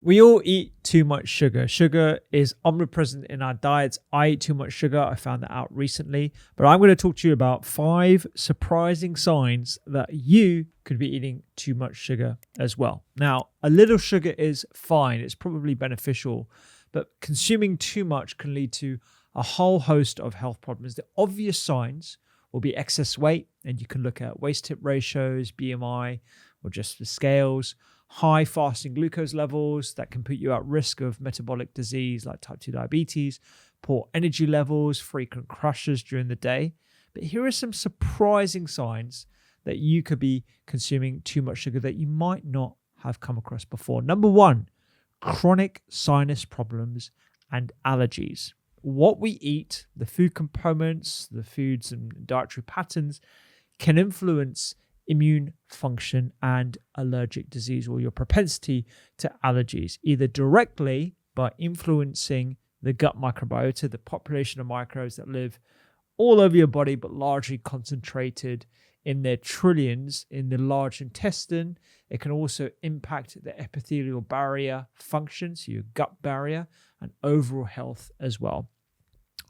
We all eat too much sugar. Sugar is omnipresent in our diets. I eat too much sugar. I found that out recently. But I'm going to talk to you about 5 surprising signs that you could be eating too much sugar as well. Now, a little sugar is fine. It's probably beneficial. But consuming too much can lead to a whole host of health problems. The obvious signs will be excess weight. And you can look at waist-hip ratios, BMI, or just the scales. High fasting glucose levels that can put you at risk of metabolic disease like type 2 diabetes, poor energy levels, frequent crashes during the day. But here are some surprising signs that you could be consuming too much sugar that you might not have come across before. Number 1, chronic sinus problems and allergies. What we eat, the food components, the foods and dietary patterns can influence immune function and allergic disease, or your propensity to allergies, either directly by influencing the gut microbiota, the population of microbes that live all over your body, but largely concentrated in their trillions in the large intestine. It can also impact the epithelial barrier function, so your gut barrier, and overall health as well.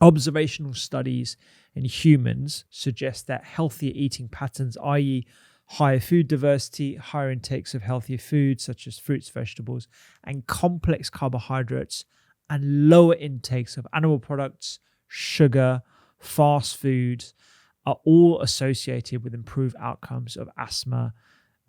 Observational studies in humans suggest that healthier eating patterns, i.e., higher food diversity, higher intakes of healthier foods such as fruits, vegetables, and complex carbohydrates, and lower intakes of animal products, sugar, fast foods, are all associated with improved outcomes of asthma,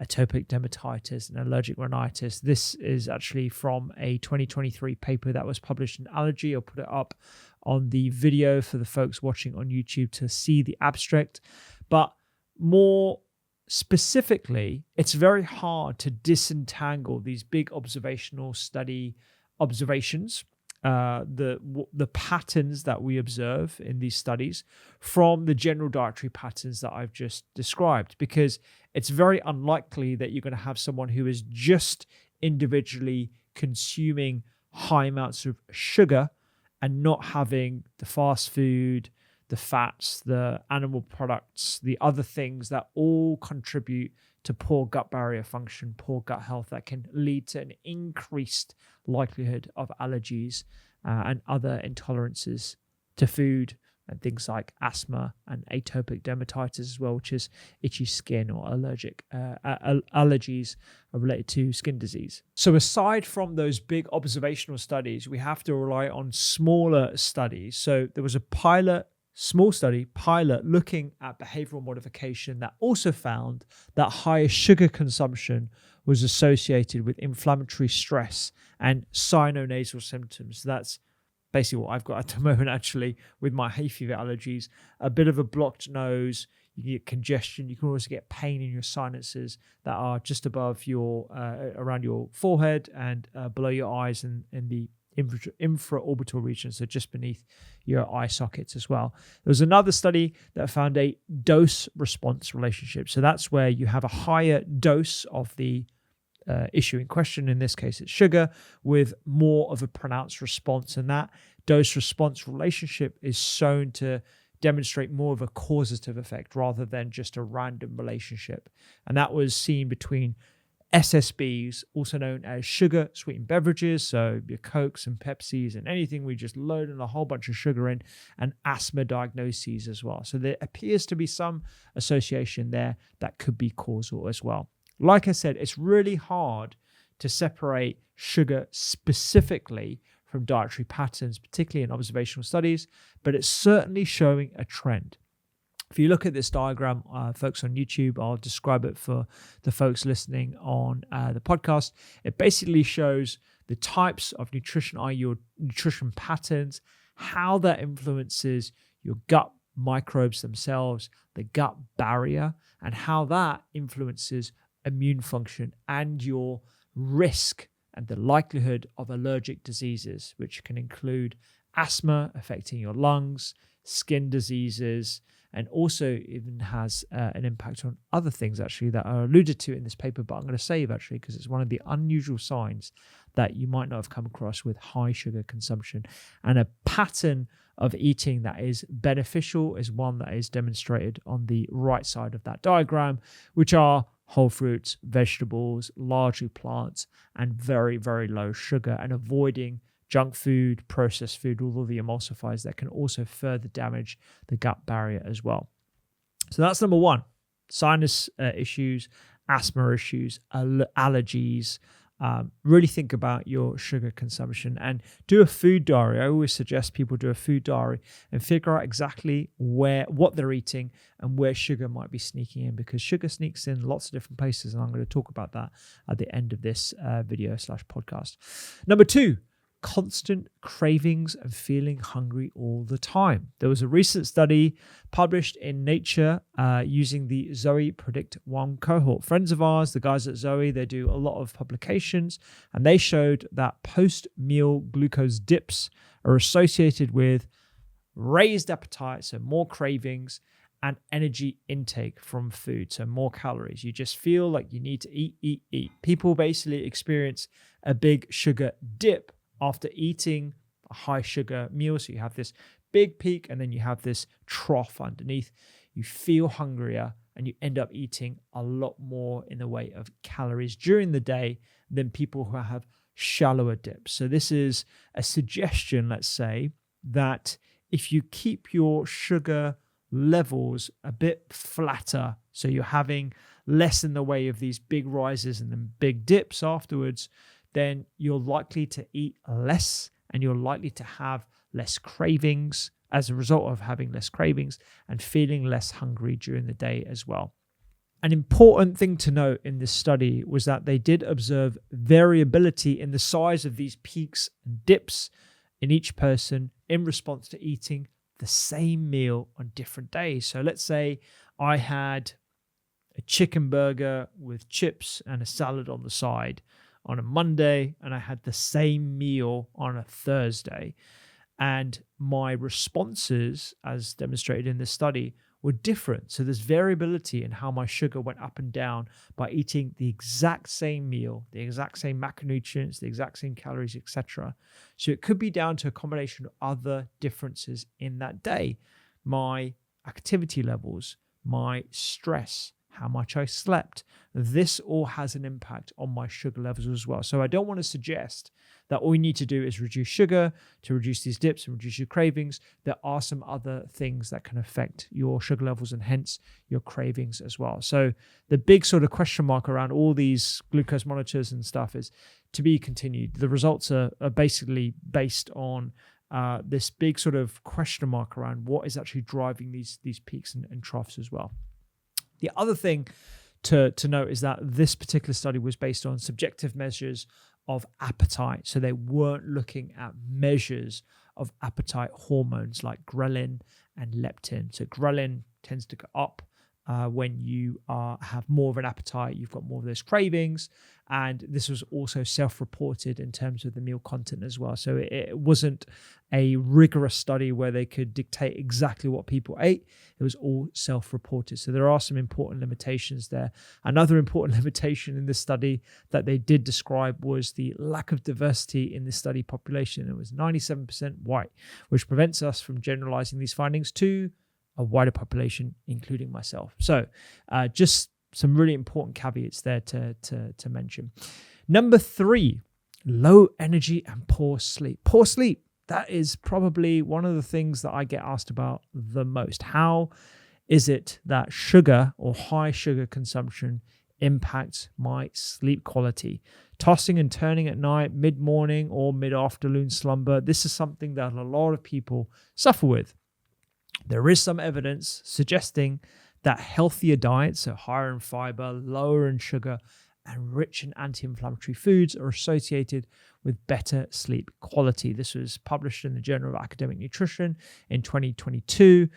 atopic dermatitis, and allergic rhinitis. This is actually from a 2023 paper that was published in Allergy. I'll put it up on the video for the folks watching on YouTube to see the abstract. But more specifically, it's very hard to disentangle these big observational study observations, the patterns that we observe in these studies from the general dietary patterns that I've just described, because it's very unlikely that you're going to have someone who is just individually consuming high amounts of sugar and not having the fast food, the fats, the animal products, the other things that all contribute to poor gut barrier function, poor gut health that can lead to an increased likelihood of allergies and other intolerances to food, and things like asthma and atopic dermatitis as well, which is itchy skin or allergies related to skin disease. So aside from those big observational studies, we have to rely on smaller studies. So there was a small study looking at behavioral modification that also found that higher sugar consumption was associated with inflammatory stress and sinonasal symptoms. That's basically what I've got at the moment, actually, with my hay fever allergies. A bit of a blocked nose, you get congestion. You can also get pain in your sinuses that are just above your, around your forehead and below your eyes and in the infraorbital region, so just beneath your eye sockets as well. There was another study that found a dose-response relationship. So that's where you have a higher dose of the issue in question. In this case, it's sugar, with more of a pronounced response. And that dose-response relationship is shown to demonstrate more of a causative effect rather than just a random relationship. And that was seen between SSBs, also known as sugar sweetened beverages, so your Cokes and Pepsis and anything we just load in a whole bunch of sugar in, and asthma diagnoses as well. So there appears to be some association there that could be causal as well. Like I said, it's really hard to separate sugar specifically from dietary patterns, particularly in observational studies, but it's certainly showing a trend. If you look at this diagram, folks on YouTube, I'll describe it for the folks listening on the podcast. It basically shows the types of nutrition, i.e. your nutrition patterns, how that influences your gut microbes themselves, the gut barrier, and how that influences immune function and your risk and the likelihood of allergic diseases, which can include asthma affecting your lungs, skin diseases, and also even has an impact on other things actually that are alluded to in this paper, but I'm going to save actually because it's one of the unusual signs that you might not have come across with high sugar consumption. And a pattern of eating that is beneficial is one that is demonstrated on the right side of that diagram, which are whole fruits, vegetables, largely plants, and very, very low sugar, and avoiding junk food, processed food, all of the emulsifiers that can also further damage the gut barrier as well. So that's number one: sinus issues, asthma issues, allergies. Really think about your sugar consumption and do a food diary. I always suggest people do a food diary and figure out exactly what they're eating and where sugar might be sneaking in, because sugar sneaks in lots of different places, and I'm going to talk about that at the end of this video/podcast. Number two: constant cravings and feeling hungry all the time. There was a recent study published in Nature using the Zoe Predict 1 cohort. Friends of ours, the guys at Zoe, they do a lot of publications, and they showed that post-meal glucose dips are associated with raised appetite, so more cravings, and energy intake from food, so more calories. You just feel like you need to eat. People basically experience a big sugar dip after eating a high sugar meal. So you have this big peak and then you have this trough underneath. You feel hungrier and you end up eating a lot more in the way of calories during the day than people who have shallower dips. So this is a suggestion, let's say, that if you keep your sugar levels a bit flatter, so you're having less in the way of these big rises and then big dips afterwards, then you're likely to eat less and you're likely to have less cravings as a result of having less cravings and feeling less hungry during the day as well. An important thing to note in this study was that they did observe variability in the size of these peaks and dips in each person in response to eating the same meal on different days. So let's say I had a chicken burger with chips and a salad on the side on a Monday, and I had the same meal on a Thursday. And my responses, as demonstrated in this study, were different. So there's variability in how my sugar went up and down by eating the exact same meal, the exact same macronutrients, the exact same calories, etc. So it could be down to a combination of other differences in that day. My activity levels, my stress, how much I slept. This all has an impact on my sugar levels as well. So I don't want to suggest that all you need to do is reduce sugar to reduce these dips and reduce your cravings. There are some other things that can affect your sugar levels and hence your cravings as well. So the big sort of question mark around all these glucose monitors and stuff is to be continued. The results are basically based on this big sort of question mark around what is actually driving these peaks and troughs as well. The other thing to note is that this particular study was based on subjective measures of appetite. So they weren't looking at measures of appetite hormones like ghrelin and leptin. So ghrelin tends to go up when you have more of an appetite, you've got more of those cravings. And this was also self-reported in terms of the meal content as well. So it wasn't a rigorous study where they could dictate exactly what people ate. It was all self-reported. So there are some important limitations there. Another important limitation in this study that they did describe was the lack of diversity in the study population. It was 97% white, which prevents us from generalizing these findings to a wider population, including myself. So just some really important caveats there to mention. Number 3, low energy and poor sleep. Poor sleep, that is probably one of the things that I get asked about the most. How is it that sugar or high sugar consumption impacts my sleep quality? Tossing and turning at night, mid-morning or mid-afternoon slumber, this is something that a lot of people suffer with. There is some evidence suggesting that healthier diets, so higher in fiber, lower in sugar, and rich in anti-inflammatory foods are associated with better sleep quality. This was published in the Journal of Academic Nutrition in 2022.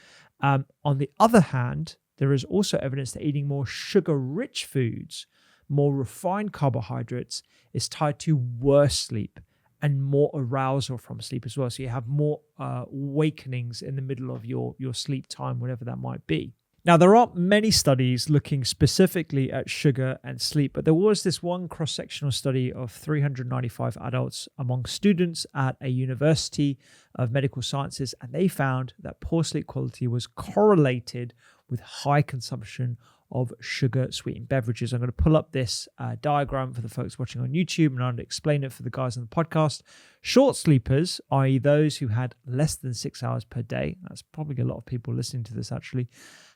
On the other hand, there is also evidence that eating more sugar-rich foods, more refined carbohydrates, is tied to worse sleep and more arousal from sleep as well. So you have more awakenings in the middle of your sleep time, whatever that might be. Now, there aren't many studies looking specifically at sugar and sleep, but there was this one cross-sectional study of 395 adults among students at a University of Medical Sciences, and they found that poor sleep quality was correlated with high consumption of sugar sweetened beverages. I'm going to pull up this diagram for the folks watching on YouTube, and I'll explain it for the guys on the podcast. Short sleepers, i.e. those who had less than 6 hours per day, that's probably a lot of people listening to this actually,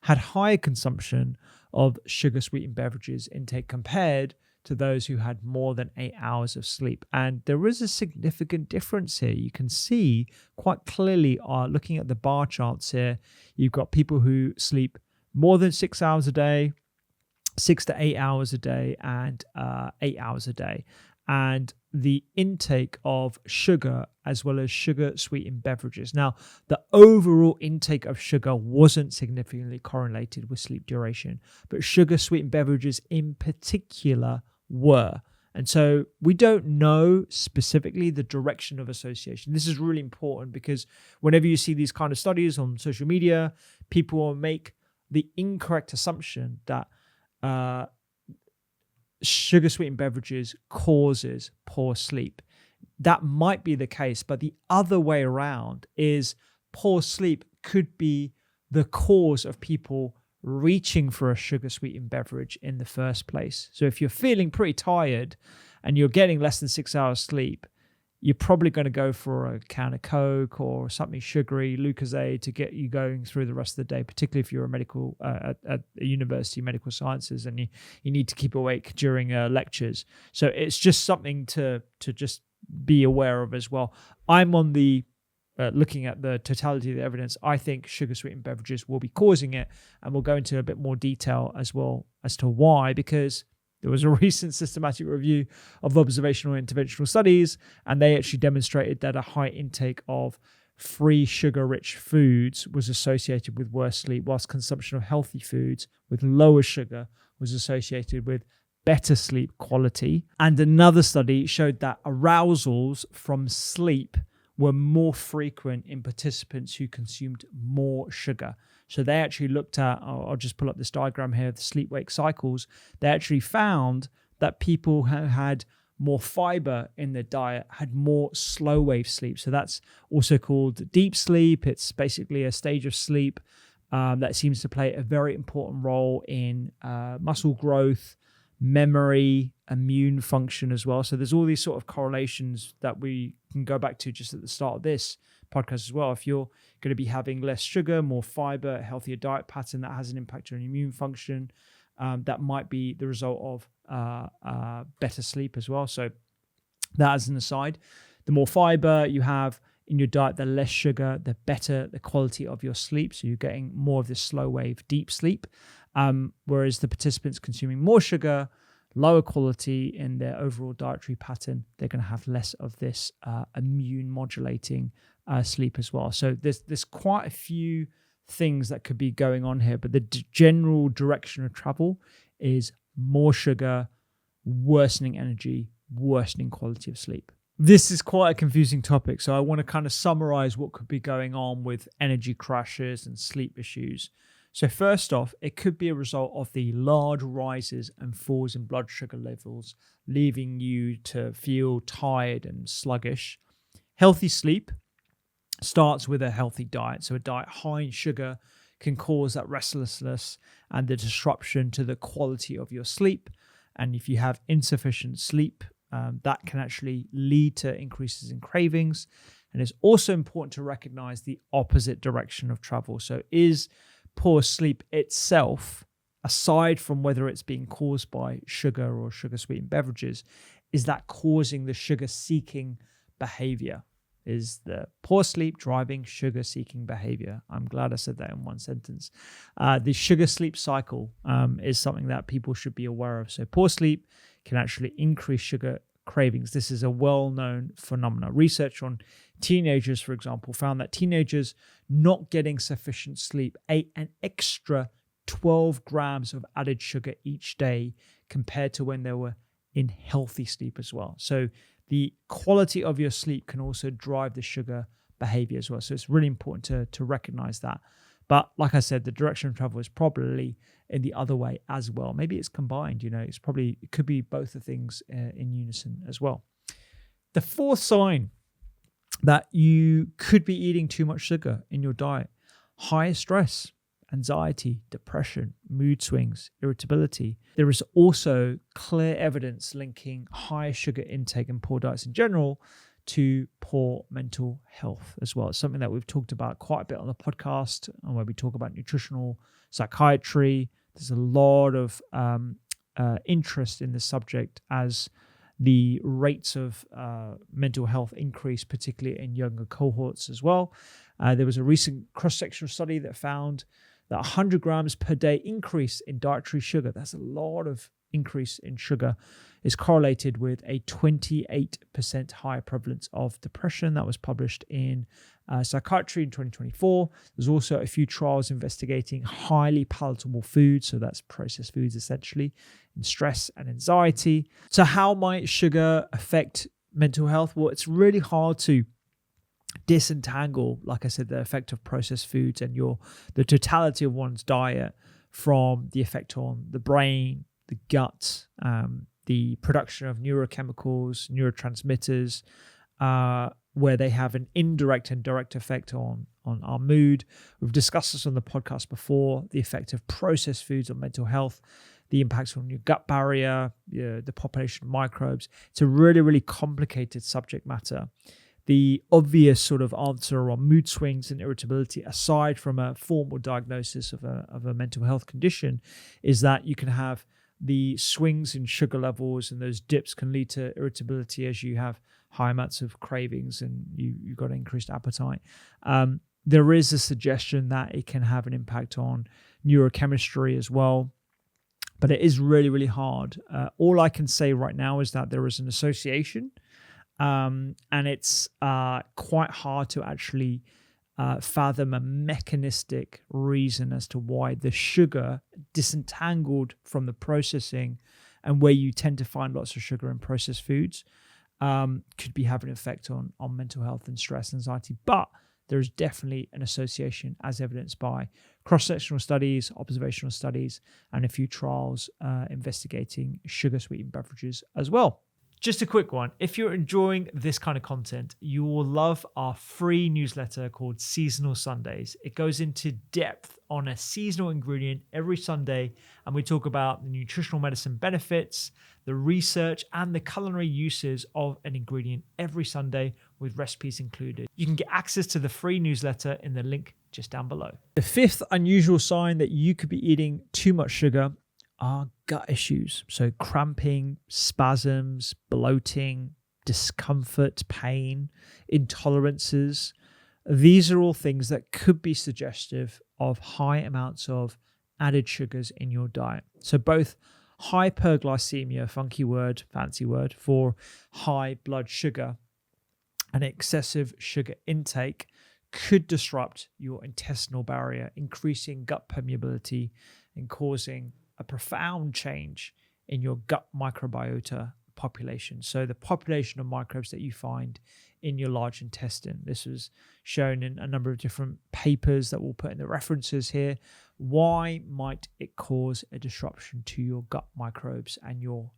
had higher consumption of sugar sweetened beverages intake compared to those who had more than 8 hours of sleep. And there is a significant difference here. You can see quite clearly, looking at the bar charts here, you've got people who sleep more than 6 hours a day, 6 to 8 hours a day, and 8 hours a day. And the intake of sugar as well as sugar sweetened beverages. Now, the overall intake of sugar wasn't significantly correlated with sleep duration, but sugar sweetened beverages in particular were. And so we don't know specifically the direction of association. This is really important because whenever you see these kind of studies on social media, people will make the incorrect assumption that sugar sweetened beverages causes poor sleep. That might be the case, but the other way around is poor sleep could be the cause of people reaching for a sugar sweetened beverage in the first place. So if you're feeling pretty tired and you're getting less than 6 hours sleep, you're probably going to go for a can of Coke or something sugary, Lucozade, to get you going through the rest of the day, particularly if you're a medical at a university, medical sciences, and you need to keep awake during lectures. So it's just something to just be aware of as well. I'm on the looking at the totality of the evidence. I think sugar sweetened beverages will be causing it, and we'll go into a bit more detail as well as to why, because there was a recent systematic review of observational and interventional studies, and they actually demonstrated that a high intake of free sugar-rich foods was associated with worse sleep, whilst consumption of healthy foods with lower sugar was associated with better sleep quality. And another study showed that arousals from sleep were more frequent in participants who consumed more sugar. So they actually looked at, I'll just pull up this diagram here, the sleep-wake cycles. They actually found that people who had more fiber in their diet had more slow-wave sleep. So that's also called deep sleep. It's basically a stage of sleep that seems to play a very important role in muscle growth, memory, immune function as well. So there's all these sort of correlations that we can go back to just at the start of this podcast as well. If you're going to be having less sugar, more fiber, a healthier diet pattern, that has an impact on immune function. That might be the result of better sleep as well. So that as an aside, the more fiber you have in your diet, the less sugar, the better the quality of your sleep. So you're getting more of this slow wave deep sleep. Whereas the participants consuming more sugar, lower quality in their overall dietary pattern, they're going to have less of this immune modulating sleep as well. So there's quite a few things that could be going on here, but the general direction of travel is more sugar, worsening energy, worsening quality of sleep. This is quite a confusing topic, so I want to kind of summarize what could be going on with energy crashes and sleep issues. So first off, it could be a result of the large rises and falls in blood sugar levels, leaving you to feel tired and sluggish. Healthy sleep starts with a healthy diet. So a diet high in sugar can cause that restlessness and the disruption to the quality of your sleep. And if you have insufficient sleep, that can actually lead to increases in cravings. And it's also important to recognize the opposite direction of travel. So is poor sleep itself, aside from whether it's being caused by sugar or sugar sweetened beverages, is that causing the sugar seeking behavior? Is the poor sleep driving sugar seeking behavior? I'm glad I said that in one sentence. The sugar sleep cycle is something that people should be aware of. So poor sleep can actually increase sugar cravings. This is a well-known phenomenon. Research on teenagers, for example, found that teenagers not getting sufficient sleep ate an extra 12 grams of added sugar each day compared to when they were in healthy sleep as well. So the quality of your sleep can also drive the sugar behavior as well. So it's really important to recognize that. But like I said, the direction of travel is probably in the other way as well. Maybe it's combined, it could be both the things in unison as well. The fourth sign that you could be eating too much sugar in your diet, higher stress. anxiety, depression, mood swings, irritability. There is also clear evidence linking high sugar intake and poor diets in general to poor mental health as well. It's something that we've talked about quite a bit on the podcast, and where we talk about nutritional psychiatry. There's a lot of interest in this subject as the rates of mental health increase, particularly in younger cohorts as well. There was a recent cross-sectional study that found that 100 grams per day increase in dietary sugar, that's a lot of increase in sugar, is correlated with a 28% higher prevalence of depression. That was published in Psychiatry in 2024. There's also a few trials investigating highly palatable foods, so that's processed foods essentially, in stress and anxiety. So how might sugar affect mental health? Well, it's really hard to disentangle, like I said, the effect of processed foods and the totality of one's diet from the effect on the brain, the gut, the production of neurochemicals, neurotransmitters, where they have an indirect and direct effect on our mood. We've discussed this on the podcast before, the effect of processed foods on mental health, the impacts on your gut barrier, the population of microbes. It's a really, really complicated subject matter. The obvious sort of answer on mood swings and irritability, aside from a formal diagnosis of a mental health condition, is that you can have the swings in sugar levels, and those dips can lead to irritability as you have high amounts of cravings and you've got increased appetite. There is a suggestion that it can have an impact on neurochemistry as well, but it is really, really hard. All I can say right now is that there is an association, and it's quite hard to actually fathom a mechanistic reason as to why the sugar, disentangled from the processing and where you tend to find lots of sugar in processed foods, could be having an effect on mental health and stress and anxiety. But there is definitely an association, as evidenced by cross-sectional studies, observational studies, and a few trials investigating sugar-sweetened beverages as well. Just a quick one. If you're enjoying this kind of content, you will love our free newsletter called Seasonal Sundays. It goes into depth on a seasonal ingredient every Sunday, and we talk about the nutritional medicine benefits, the research, and the culinary uses of an ingredient every Sunday, with recipes included. You can get access to the free newsletter in the link just down below. The fifth unusual sign that you could be eating too much sugar are gut issues. So cramping, spasms, bloating, discomfort, pain, intolerances. These are all things that could be suggestive of high amounts of added sugars in your diet. So both hyperglycemia, fancy word for high blood sugar, and excessive sugar intake could disrupt your intestinal barrier, increasing gut permeability and causing a profound change in your gut microbiota population. So the population of microbes that you find in your large intestine. This was shown in a number of different papers that we'll put in the references here. Why might it cause a disruption to your gut microbes and your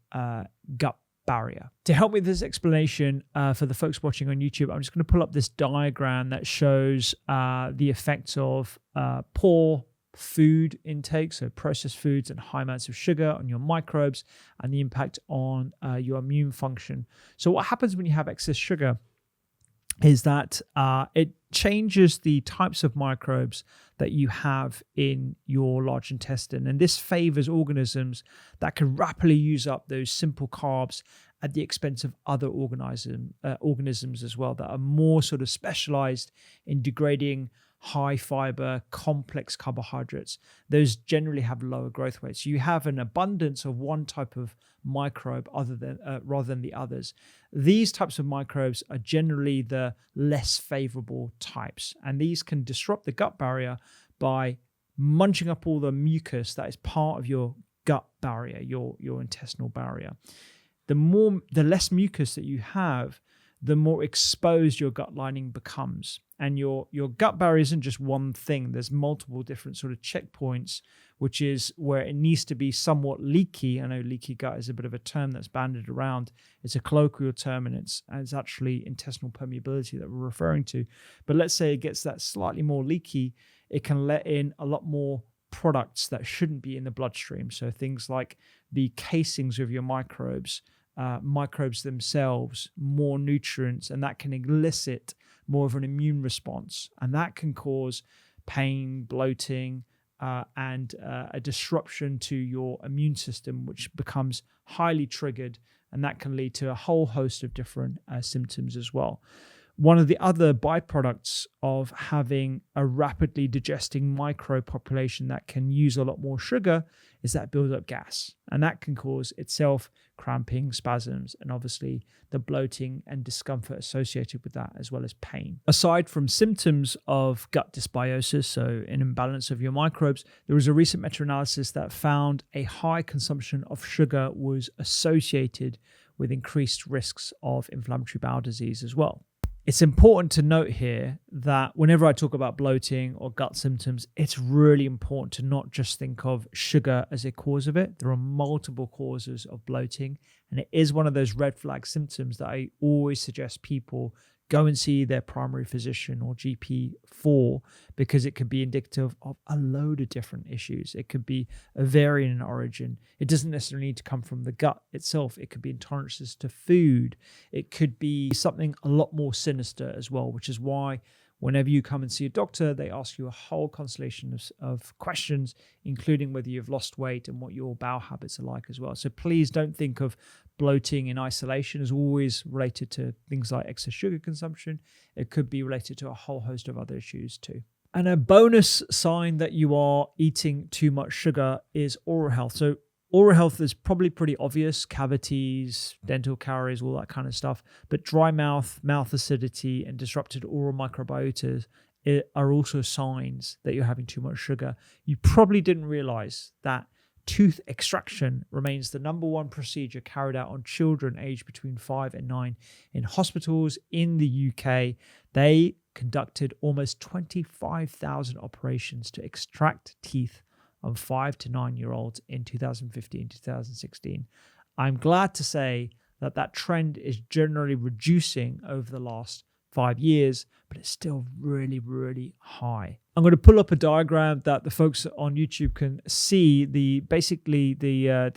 gut barrier? To help with this explanation, for the folks watching on YouTube, I'm just going to pull up this diagram that shows the effects of poor food intake, so processed foods and high amounts of sugar on your microbes, and the impact on your immune function. So what happens when you have excess sugar is that it changes the types of microbes that you have in your large intestine, and this favors organisms that can rapidly use up those simple carbs at the expense of other organisms as well, that are more sort of specialized in degrading high fiber, complex carbohydrates. Those generally have lower growth rates. You have an abundance of one type of microbe rather than the others. These types of microbes are generally the less favorable types, and these can disrupt the gut barrier by munching up all the mucus that is part of your gut barrier, your intestinal barrier. The less mucus that you have, the more exposed your gut lining becomes. And your gut barrier isn't just one thing. There's multiple different sort of checkpoints, which is where it needs to be somewhat leaky. I know leaky gut is a bit of a term that's bandied around. It's a colloquial term, and it's actually intestinal permeability that we're referring to. But let's say it gets that slightly more leaky, it can let in a lot more products that shouldn't be in the bloodstream. So things like the casings of your microbes, microbes themselves, more nutrients, and that can elicit more of an immune response. And that can cause pain, bloating, and a disruption to your immune system, which becomes highly triggered. And that can lead to a whole host of different symptoms as well. One of the other byproducts of having a rapidly digesting microbe population that can use a lot more sugar is that builds up gas. And that can cause itself cramping, spasms, and obviously the bloating and discomfort associated with that, as well as pain. Aside from symptoms of gut dysbiosis, so an imbalance of your microbes, there was a recent meta-analysis that found a high consumption of sugar was associated with increased risks of inflammatory bowel disease as well. It's important to note here that whenever I talk about bloating or gut symptoms, it's really important to not just think of sugar as a cause of it. There are multiple causes of bloating, and it is one of those red flag symptoms that I always suggest people go and see their primary physician or GP for, because it could be indicative of a load of different issues. It could be ovarian in origin. It doesn't necessarily need to come from the gut itself. It could be intolerances to food. It could be something a lot more sinister as well, which is why whenever you come and see a doctor, they ask you a whole constellation of questions, including whether you've lost weight and what your bowel habits are like as well. So please don't think of bloating in isolation as always related to things like excess sugar consumption. It could be related to a whole host of other issues too. And a bonus sign that you are eating too much sugar is oral health. So oral health is probably pretty obvious: cavities, dental caries, all that kind of stuff. But dry mouth, mouth acidity, and disrupted oral microbiota are also signs that you're having too much sugar. You probably didn't realize that tooth extraction remains the number one procedure carried out on children aged between 5 and 9 in hospitals in the UK. They conducted almost 25,000 operations to extract teeth on 5 to 9-year-olds in 2015, 2016. I'm glad to say that trend is generally reducing over the last 5 years, but it's still really, really high. I'm going to pull up a diagram that the folks on YouTube can see the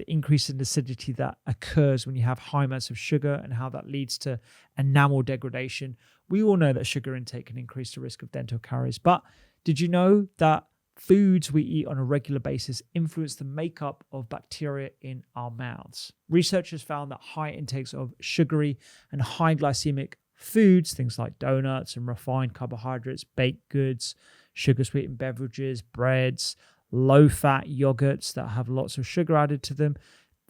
increase in acidity that occurs when you have high amounts of sugar and how that leads to enamel degradation. We all know that sugar intake can increase the risk of dental caries, but did you know that foods we eat on a regular basis influence the makeup of bacteria in our mouths? Researchers found that high intakes of sugary and high glycemic foods, things like donuts and refined carbohydrates, baked goods, sugar-sweetened beverages, breads, low-fat yogurts that have lots of sugar added to them,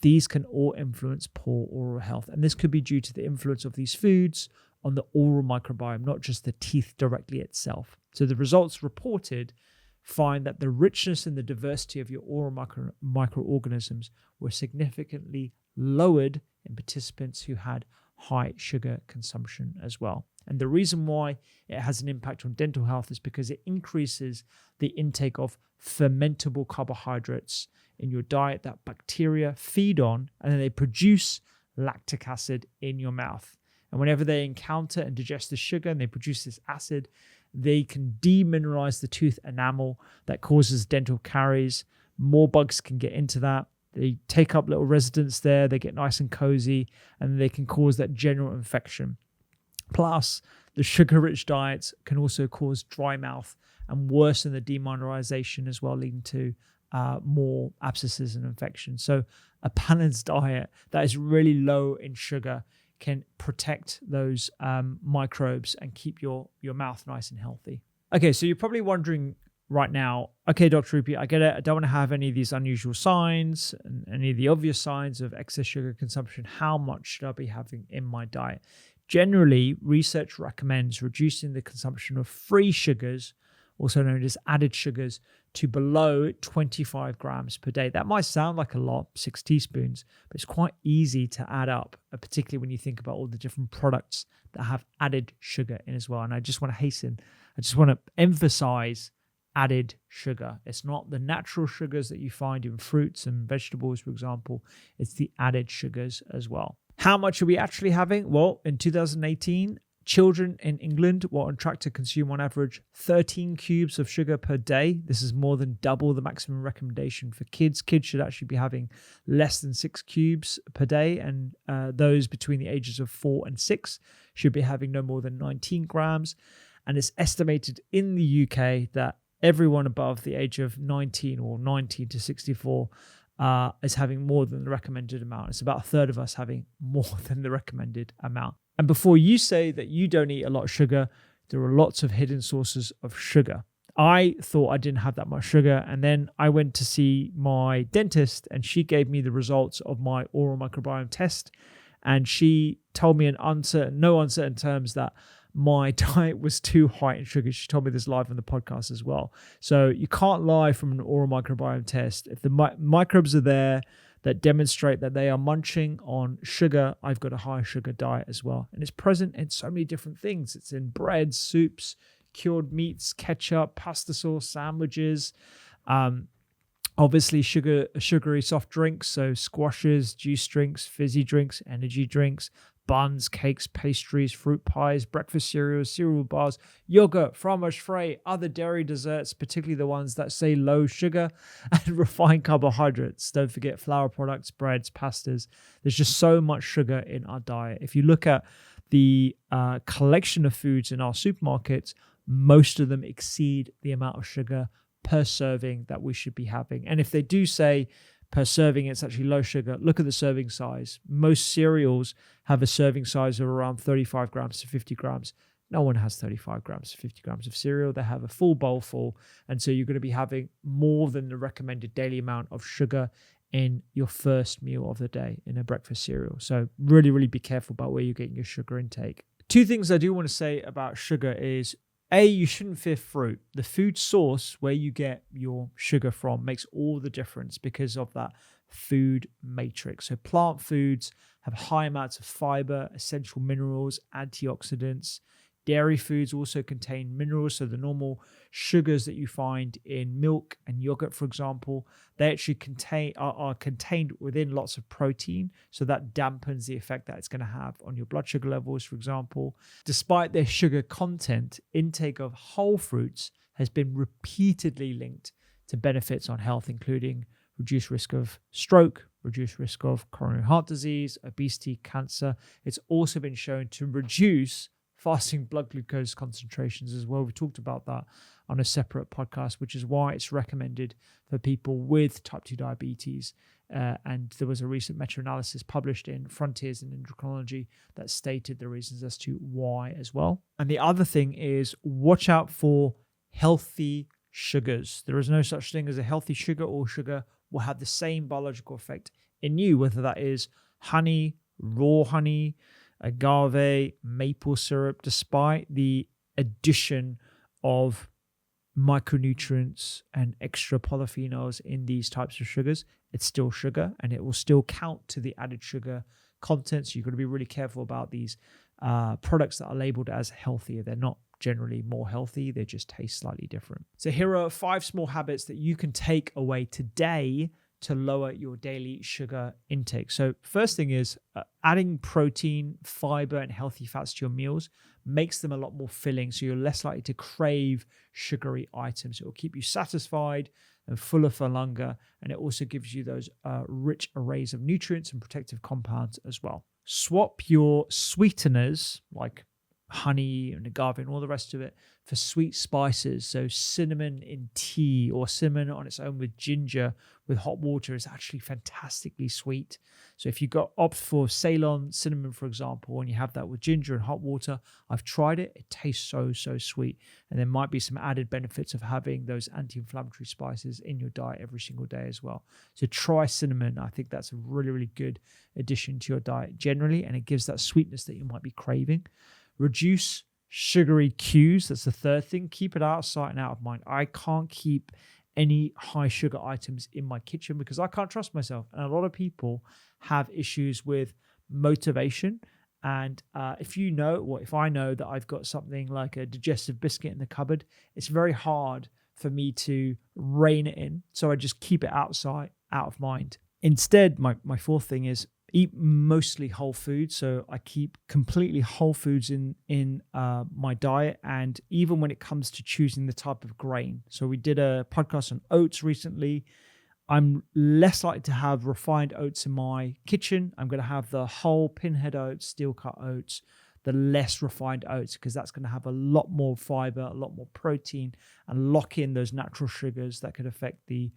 these can all influence poor oral health. And this could be due to the influence of these foods on the oral microbiome, not just the teeth directly itself. So the results reported find that the richness and the diversity of your oral microorganisms were significantly lowered in participants who had high sugar consumption as well. And the reason why it has an impact on dental health is because it increases the intake of fermentable carbohydrates in your diet that bacteria feed on, and then they produce lactic acid in your mouth. And whenever they encounter and digest the sugar and they produce this acid, they can demineralize the tooth enamel that causes dental caries. More bugs can get into that. They take up little residence there, they get nice and cozy, and they can cause that general infection. Plus, the sugar-rich diets can also cause dry mouth and worsen the demineralization as well, leading to more abscesses and infections. So a balanced diet that is really low in sugar can protect those microbes and keep your mouth nice and healthy. Okay, so you're probably wondering right now, okay, Dr. Rupy, I get it. I don't want to have any of these unusual signs and any of the obvious signs of excess sugar consumption. How much should I be having in my diet? Generally, research recommends reducing the consumption of free sugars, also known as added sugars, to below 25 grams per day. That might sound like a lot, 6 teaspoons, but it's quite easy to add up, particularly when you think about all the different products that have added sugar in as well. And I just want to emphasize added sugar. It's not the natural sugars that you find in fruits and vegetables, for example. It's the added sugars as well. How much are we actually having? Well, in 2018, children in England were on track to consume on average 13 cubes of sugar per day. This is more than double the maximum recommendation for kids. Kids should actually be having less than 6 cubes per day, and those between the ages of 4 and 6 should be having no more than 19 grams. And it's estimated in the UK that everyone above the age of 19 or 19 to 64 is having more than the recommended amount. It's about a third of us having more than the recommended amount. And before you say that you don't eat a lot of sugar, there are lots of hidden sources of sugar. I thought I didn't have that much sugar, and then I went to see my dentist, and she gave me the results of my oral microbiome test, and she told me in no uncertain terms that my diet was too high in sugar. She told me this live on the podcast as well. So you can't lie from an oral microbiome test. If the microbes are there that demonstrate that they are munching on sugar, I've got a high sugar diet as well. And it's present in so many different things. It's in breads, soups, cured meats, ketchup, pasta sauce, sandwiches, obviously sugary soft drinks, so squashes, juice drinks, fizzy drinks, energy drinks, buns, cakes, pastries, fruit pies, breakfast cereals, cereal bars, yogurt, fromage frais, other dairy desserts, particularly the ones that say low sugar, and refined carbohydrates. Don't forget flour products, breads, pastas. There's just so much sugar in our diet. If you look at the collection of foods in our supermarkets, most of them exceed the amount of sugar per serving that we should be having. And if they do say per serving it's actually low sugar, look at the serving size. Most cereals have a serving size of around 35 grams to 50 grams. No one has 35 grams to 50 grams of cereal. They have a full bowl full. And so you're going to be having more than the recommended daily amount of sugar in your first meal of the day in a breakfast cereal. So really, really be careful about where you're getting your sugar intake. Two things I do want to say about sugar is, A, you shouldn't fear fruit. The food source where you get your sugar from makes all the difference because of that food matrix. So plant foods have high amounts of fiber, essential minerals, antioxidants. Dairy foods also contain minerals. So the normal sugars that you find in milk and yogurt, for example, they actually are contained within lots of protein. So that dampens the effect that it's going to have on your blood sugar levels, for example. Despite their sugar content, intake of whole fruits has been repeatedly linked to benefits on health, including reduced risk of stroke, reduced risk of coronary heart disease, obesity, cancer. It's also been shown to reduce fasting blood glucose concentrations as well. We talked about that on a separate podcast, which is why it's recommended for people with type 2 diabetes. And there was a recent meta-analysis published in Frontiers in Endocrinology that stated the reasons as to why as well. And the other thing is, watch out for healthy sugars. There is no such thing as a healthy sugar. All sugar will have the same biological effect in you, whether that is honey, raw honey, agave, maple syrup. Despite the addition of micronutrients and extra polyphenols in these types of sugars, it's still sugar and it will still count to the added sugar content. So you've got to be really careful about these products that are labeled as healthier. They're not generally more healthy, they just taste slightly different. So here are 5 small habits that you can take away today to lower your daily sugar intake. So first thing is adding protein, fiber, and healthy fats to your meals makes them a lot more filling, so you're less likely to crave sugary items. It will keep you satisfied and fuller for longer, and it also gives you those rich arrays of nutrients and protective compounds as well. Swap your sweeteners like honey and agave and all the rest of it for sweet spices. So cinnamon in tea or cinnamon on its own with ginger with hot water is actually fantastically sweet. So if you opt for Ceylon cinnamon, for example, and you have that with ginger and hot water, I've tried it. It tastes so sweet. And there might be some added benefits of having those anti-inflammatory spices in your diet every single day as well. So try cinnamon. I think that's a really, really good addition to your diet generally, and it gives that sweetness that you might be craving. Reduce sugary cues. That's the third thing. Keep it out of sight and out of mind. I can't keep any high sugar items in my kitchen because I can't trust myself. And a lot of people have issues with motivation. And if I know that I've got something like a digestive biscuit in the cupboard, it's very hard for me to rein it in. So I just keep it outside, out of mind. Instead, my fourth thing is eat mostly whole foods. So I keep completely whole foods in my diet. And even when it comes to choosing the type of grain. So we did a podcast on oats recently. I'm less likely to have refined oats in my kitchen. I'm going to have the whole pinhead oats, steel cut oats, the less refined oats, because that's going to have a lot more fiber, a lot more protein, and lock in those natural sugars that could affect the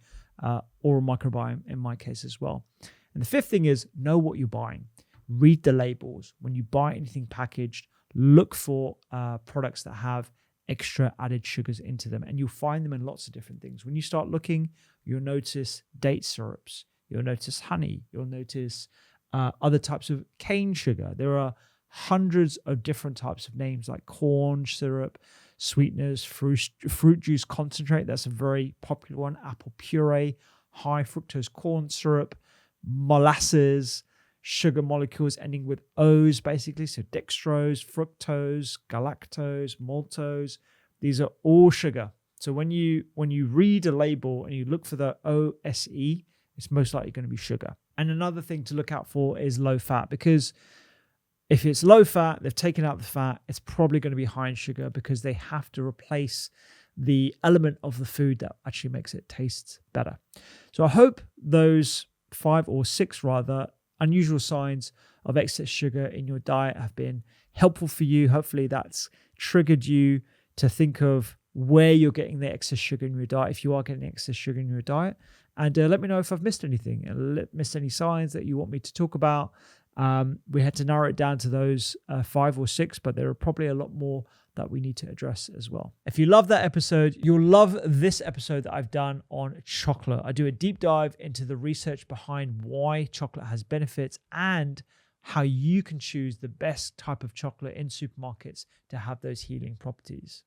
oral microbiome in my case as well. And the fifth thing is know what you're buying. Read the labels. When you buy anything packaged, look for products that have extra added sugars into them, and you'll find them in lots of different things. When you start looking, you'll notice date syrups, you'll notice honey, you'll notice other types of cane sugar. There are hundreds of different types of names like corn syrup, sweeteners, fruit juice concentrate. That's a very popular one. Apple puree, high fructose corn syrup, molasses, sugar molecules ending with O's basically. So dextrose, fructose, galactose, maltose. These are all sugar. So when you read a label and you look for the OSE, it's most likely going to be sugar. And another thing to look out for is low fat, because if it's low fat, they've taken out the fat, it's probably going to be high in sugar because they have to replace the element of the food that actually makes it taste better. So I hope those 5 or 6 rather unusual signs of excess sugar in your diet have been helpful for you. Hopefully that's triggered you to think of where you're getting the excess sugar in your diet, if you are getting excess sugar in your diet. And let me know if I've missed anything, missed any signs that you want me to talk about. We had to narrow it down to those 5 or 6, but there are probably a lot more that we need to address as well. If you love that episode, you'll love this episode that I've done on chocolate. I do a deep dive into the research behind why chocolate has benefits and how you can choose the best type of chocolate in supermarkets to have those healing properties.